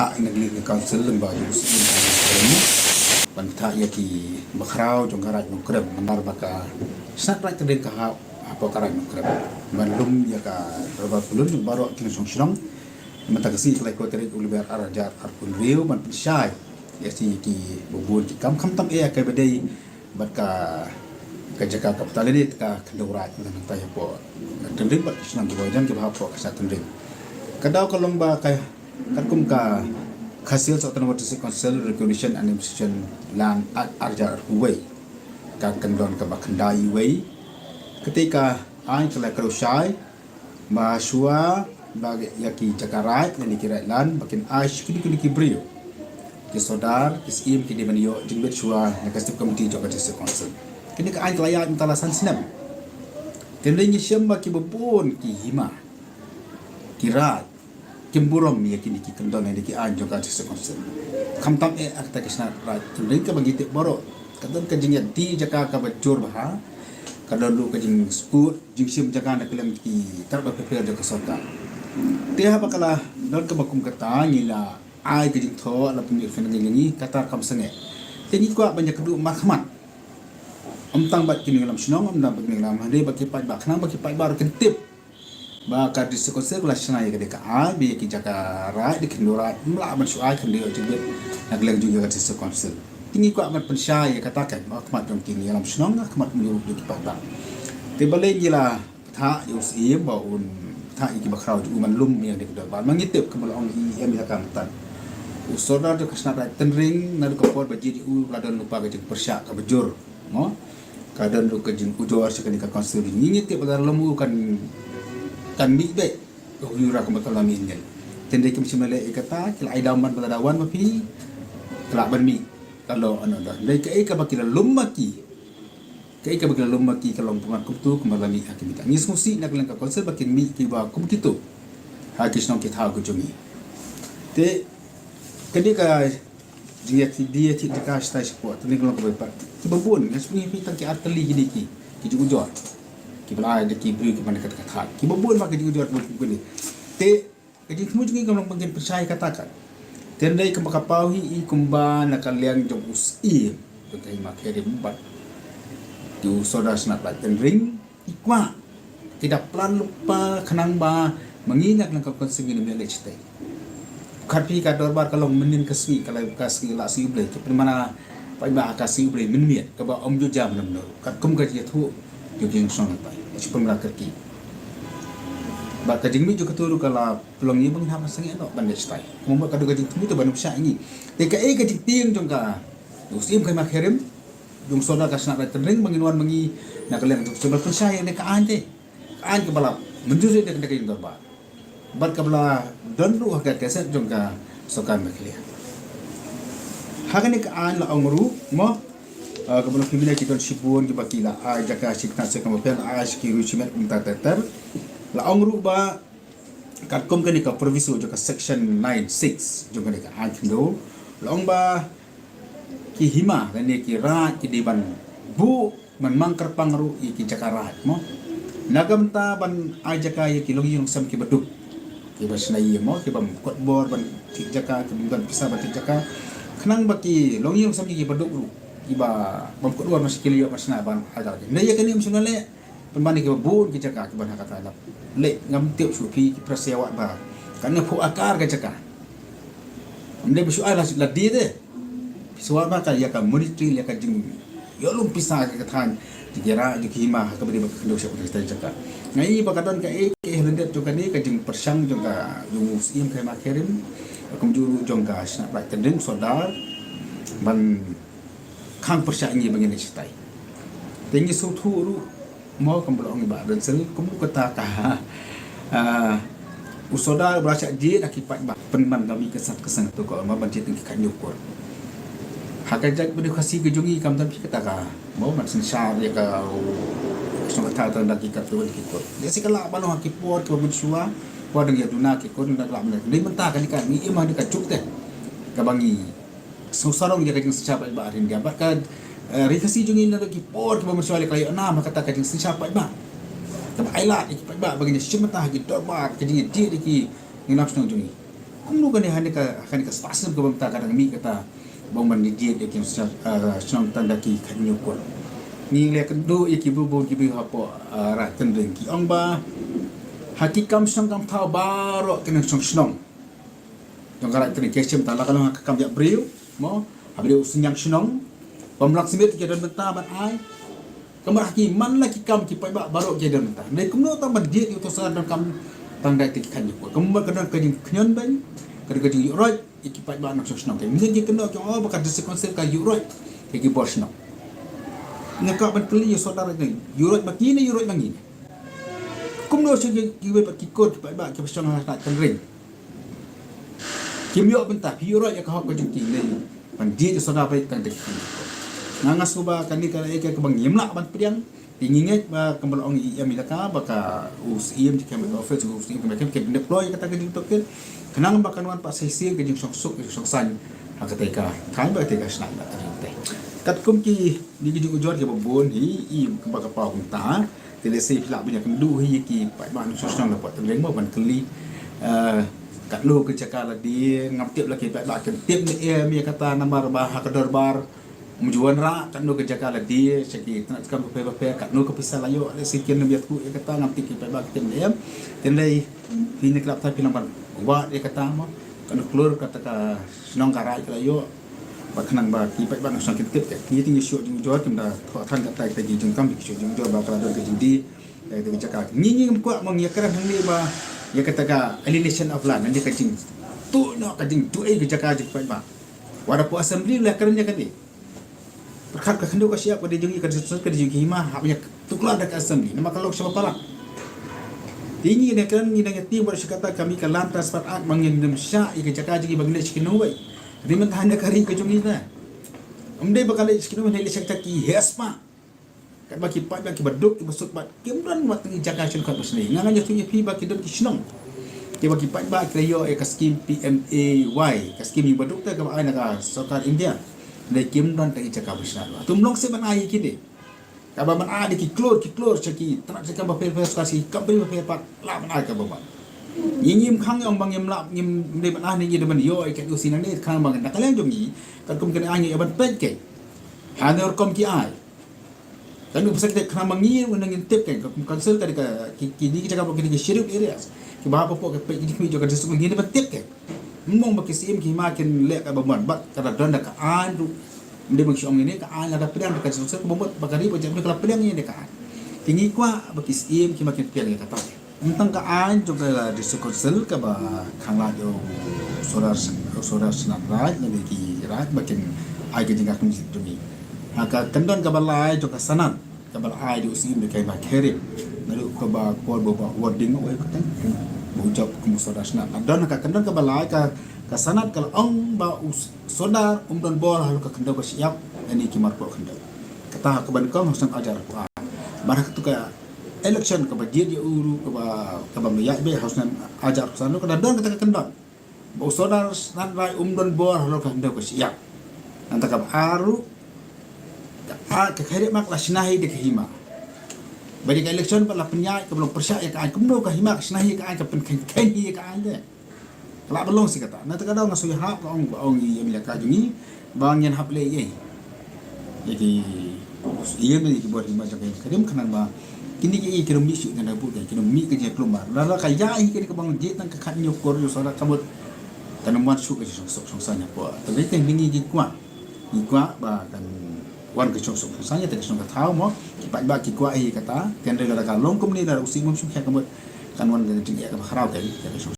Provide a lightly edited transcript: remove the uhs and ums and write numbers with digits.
thak negeri ke council lembaga usul ini bantah ya ki bakrau jong karat nukrem mandar baka snat right terdek ka apa karat nukrem malum ya ka roba pulun baru kin song song mata kasi kelai ko terik ulber arajar arpun view man pisai ya si ki bubun ki kam tam e ka bedai baka kajaka kapital ini ka kendurat nan ta ya po tendrik bat senang ko jam ki ba po ka tendrik kadau kalong ba ka kakum ka hasil sotan water council recognition and administration land arjar huwei ka kendon ka bakandai wei ketika ai telah kerusai mahasiswa bagi yaki jakarai dan dikirai lan bakin aish kini brio ki sodar isim ki dibanyo jingbet shua nakasip committee joka desa council kini ka ai layak intalasan sinam tendeng syem baki bebun ki hima kirat kimburom ya kini ki kendon ni ki an joka desa council kamtam e akta kisna rat tendeng ka bagi tik borok kadon ka jingya di jaka ka bajur bah kadon lu ka jing skut jing syem jaka nak kelam ki tarba pepe joka sota dia bakala don ka bakum kata ngila ai ka jing tho la pemir fen ngi kata kam senge tingi ko banyak kedu mahmat tang bat kini lam snong am bak ning lam hande baki pai bak nang baki pai bar kentip ba ka disekose kula sna ya ka ai bi ki jaka ra di kendora mla man su ai kendio jibet nak leng juga ka disekose tingi ko amat pensya ya katakan mahmat dong kini lam snong mahmat mu di pai bak te balai gila tha yu si ba un tha iki bakrau ju man lum yang di kedor ba mangitip ke malong i em ya kam tan usona de kasna ra tenring na ko pot baji di u ladon lupa ka jing persya ka bejur no kadang lu kejin ujor sekali ka konsul ni ti pada lemu kan mi be ko yura ko bakal mi ngel tende kim simale ikata kila ai daman pada dawan mapi kala ban mi kalau anu dah dai ka bakil lumaki ka bakil lumaki kalau pumat kuptu kemalami hakimita ni smusi nak lang ka konsul bakin mi ki ba kum kitu ha kisno ki tha ko jumi te kedi ka dia tidak kasih support ni kalau kau berpat kibabun nasbi pitang ki arteli gini ki jujur ki belai de ki beri ki mana kata kata kibabun mak ki jujur buku ni te jadi kamu juga kalau pengen percaya katakan tendai ke makapau hi kumba nakaliang jong usi bekai mak kere bubat tu saudara snap like ring ikwa tidak pelan lupa kenang ba mengingat langkah konsegi ni melek stay kapi ka dorbar kalau menin kaswi kalau kaswi la si ble ke mana pai ba kaswi ble min miet ka ba om ju jam nam no kat kum ka je thu ju jing song pai chi pemla kerki ba ka jing mi ju keturu kala pelong ni bang ha sang no ban de stai mo ba ka du ka jing thu to ban sha ni te ka e ka jing tiang jong ka usim kai ma kherem jong soda ka sna ka tring mangin wan mangi na ka leng jong pun sha ne ka ante ka an ka bala menjuri de ka jing dorbar bat kabla don ru hakat keset jongka sokan beklia hagani ka an la angru mo kabla kimila ki ton sipun ki bakila a jaka sikna se kam pen a ski ru chimet unta teter la angru ba kat kom kani ka proviso joka section 96 jongka ka an kindo long ba ki hima kani ki ra ki diban bu man mangkar pangru ki jakarat mo nagamta ban a jaka ki longi yung sam ki beduk kiba snai mo kiba kot bor ban tik jaka kemudian pisah ban tik jaka kenang baki long yung samki kiba duk kiba bam kot bor mas kilio mas na ban ada ne ya kani msuna le pembani kiba bun ki jaka kiba hakata lap le ngam tiup supi ki prasewa ba kana pu akar ka jaka ande bisu ala la di de piswa ba ka ya ka monitoring ya ka jing yo lum pisah ka than dikira dikima ka beri bak kendo syak ka jaka ngai bakadon ka e ke hendet joka ni ka jing persang joka yung sim kai makerim akum juru jongka sna bak tendeng sodar ban khang persang ni bangin sitai tengi so thu ru mo kam bolong ba dan sel kum kata ka usoda berasa je akibat ba penman kami kesat kesang tu ko ma ban je tingki kan yukur hakajak bede khasi ke jungi kam tam kata ka mo man sensar ya ka so kata tan lagi kat tu dikit dia sikala bano hakipor ke bunsua ko deng ya duna ke ko ndak lam ni mentah kali kan ni imah dekat cuk teh ka bangi so sarong dia kajing secapa ba rin dia bakad rikasi jungi na lagi por ke bunsua le kali na makata kajing secapa ba ta ai la ikit ba bagi ni simata gi dorbar kajing dia diki ni nafsu jungi kumno kan hanika spasem ko bang kadang mi kata bang mandidiet yakin senang tanda ki kanyukol ni le kendo yaki bubu ki bi hapo ra tendeng ki ong ba hakikam sang kam thau baro kena senang yang karak teri kesem tala kalau kam jak brio mo habrio senyang senang pamlak simit ki dan benta ban ai kamar haki man la ki kam ki pai ba baro ki dan benta ne kumno ta mandidiet utos dan kam tanda ti kanyukol kumba kadang kajing knyon ban kadang yuroi iki pai ba nak senang ke ni ki kendo ki oh bakal disekonsel ka yuroi ki bos senang ngaka ban keli saudara ni yuroi makini yuroi mangini kumno se ki we pa ki kod pai ba ki pasang nak tendring kimyo benta yuroi ya ka hok kajing ki ni ban dia saudara pai tanda ki ngangas ko ba kani kala eke ka bang yimla ban priang tinginget ba kembal ong yam ilaka baka us iem di kamera office us iem ke deploy kata ke token kenang ba kanwan pa sesi ke jing sok san akateka kai ba teka snap na tante kat kum ki di jing ujor ke babon hi ba ka pa kung ta tele se pla punya kendu hi ki pa ba nu sok la pot leng mo ban keli kat lo ke cakala di ngap tiap la ke ba ke tiap ni mi kata namar ba hakadar bar mujuan ra kan no kerja kala dia seki nak kam pe kat no ke pisah layo sekian lebih aku ya kata ngam tik pe ba tem em tendai ini kelap tapi lamban wa dia kata mo kan keluar kata ka senong karai layo ba kenang ba ki pe ba nak sakit tip ki ting syuk jing jor kim da than kata ta ji jing kam ki syuk jing jor ba kala ke jindi ta kerja kala ni ko mong ya kara hang ba ya kata ka alienation of land nanti ka jing tu no ka jing tu kerja kala ji pe ba wada pu assembly lah kerja kan ni perkat ka kendo ka siap pada jungi ka jungi hima hapnya tukla ada ka assembly nama kalau siapa pala tinggi ne kan ni dengan tim bersekata kami ka lantas patat mangin dem sya ika jaka jungi bagle skino bai rimen handa kari ka jungi na umde bakal skino ne le sekta ki hespa kan baki pat baki baduk ki besut bat kimran wat ni jaka chen ka besni nganya tu pi baki dem ki shnong ki baki pat ba kreyo e ka skim PMAY ka skim baduk ta ka ai na ka sarkar India le kim don ta icha ka bisna tumlong se ban ai kide ka ba man a de ki klor chaki trak se ka ba pe skasi ka pe pat la man ai ka ba yim khang ong bang yim la yim de ban a ni de man yo ai ka du sinan ne khang bang na kalen jom ni kan kum kan ai ban pet ke ha ne kom ki ai kan du pesek de khang bang ni un ngin tip ke kum cancel ka ki ni ki ka ba ki shiruk areas ki ba pa po ka pe ki mi jo ka su ngi de ban tip ke mong bakisim ki makin lek ka baman bat kada don ka an du de bang syong ini ka an ada pedang ka su se bomot bakari ba jam ka pedang ni de ka tingi kwa bakisim ki makin piang ka ta tentang ka an jo ka di konsel ka ba khang la jo sorar senat raj ni ki raj makin ai ke jingak ni dumi ka kandon ka balai jo ka sanan ka balai di usim de kai ba kherip lalu ka ba pol ba wording oi ka ucap kemusodar senat adon ka kendon ka balai ka sanat kal ong ba sodar don bol halu ka kendon ba siap ini kimar po kendon kata ka ban kong hasan ajar ko barak tu ka election ka ba dia uru ka ba ya be hasan ajar sanu ka don ka kendon ba sodar senat rai don bol halu ka kendon ba siap anta ka aru ka khairi mak lasnahi de hima bagi election pala penyai ke belum persia ya ka kumno ka himak snahi ka ka pen ken hi ka ande kala belong si kata na ta kadang ngasu ha ka ong ya mi ka jungi bang yan haple ye jadi iya me ki buat hima jaga kadem kanan ba kini ki kirum mi su na bu ka kirum mi ke je plumar la ka ya hi ke ka bang je tan ka khan nyok kor yo sara kabut tanaman su ke sok sanya po tapi teng bingi ki kwa ba kan wan ke sok sanya te sok thau mo ki pa ba ki kwa hi kata kan re la ka long kum ni la usi mum su ka kabut kan wan ke ti ka kharau ke